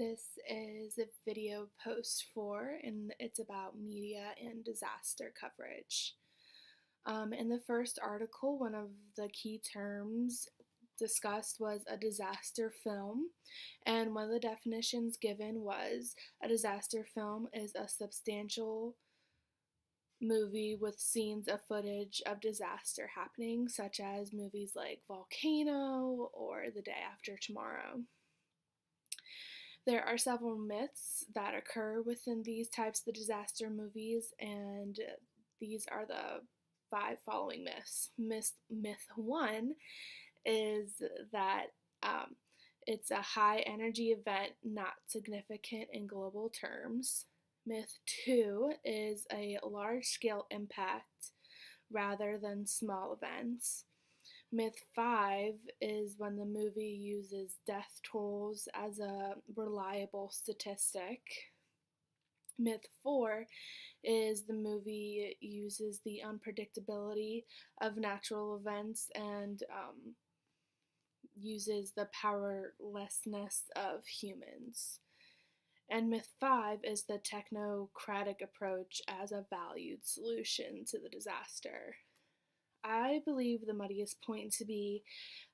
This is a video post 4, and it's about media and disaster coverage. In the first article, one of the key terms discussed was a disaster film, and one of the definitions given was a disaster film is a substantial movie with scenes of footage of disaster happening, such as movies like Volcano or The Day After Tomorrow. There are several myths that occur within these types of disaster movies, and these are the 5 following myths. Myth 1 is that um, it's a high energy event not significant in global terms. Myth 2 is a large scale impact rather than small events. Myth 5 is when the movie uses death tolls as a reliable statistic. Myth 4 is the movie uses the unpredictability of natural events and uses the powerlessness of humans. And myth 5 is the technocratic approach as a valued solution to the disaster. I believe the muddiest point to be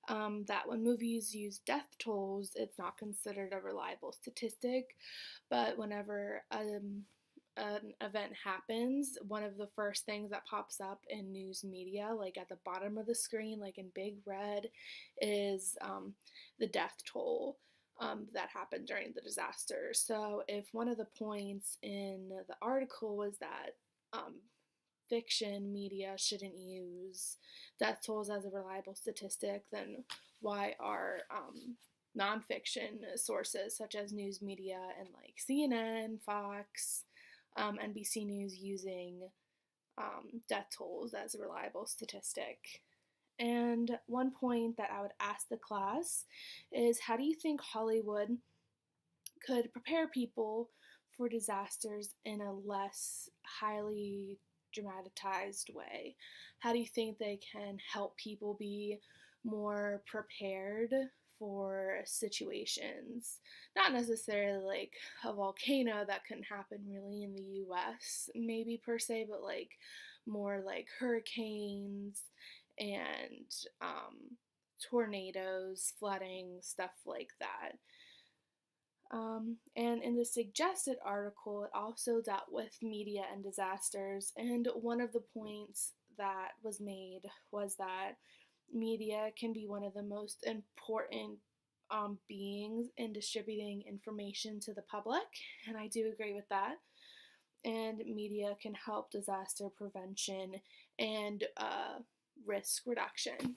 that when movies use death tolls, it's not considered a reliable statistic, but whenever an event happens, one of the first things that pops up in news media, like at the bottom of the screen, like in big red, is the death toll that happened during the disaster. So if one of the points in the article was that fiction media shouldn't use death tolls as a reliable statistic, then why are nonfiction sources such as news media and like CNN, Fox, NBC News using death tolls as a reliable statistic? And one point that I would ask the class is, how do you think Hollywood could prepare people for disasters in a less highly dramatized way? How do you think they can help people be more prepared for situations? Not necessarily like a volcano that couldn't happen really in the US, maybe per se, but like more like hurricanes and tornadoes, flooding, stuff like that. And in the suggested article, it also dealt with media and disasters. And one of the points that was made was that media can be one of the most important beings in distributing information to the public. And I do agree with that. And media can help disaster prevention and risk reduction.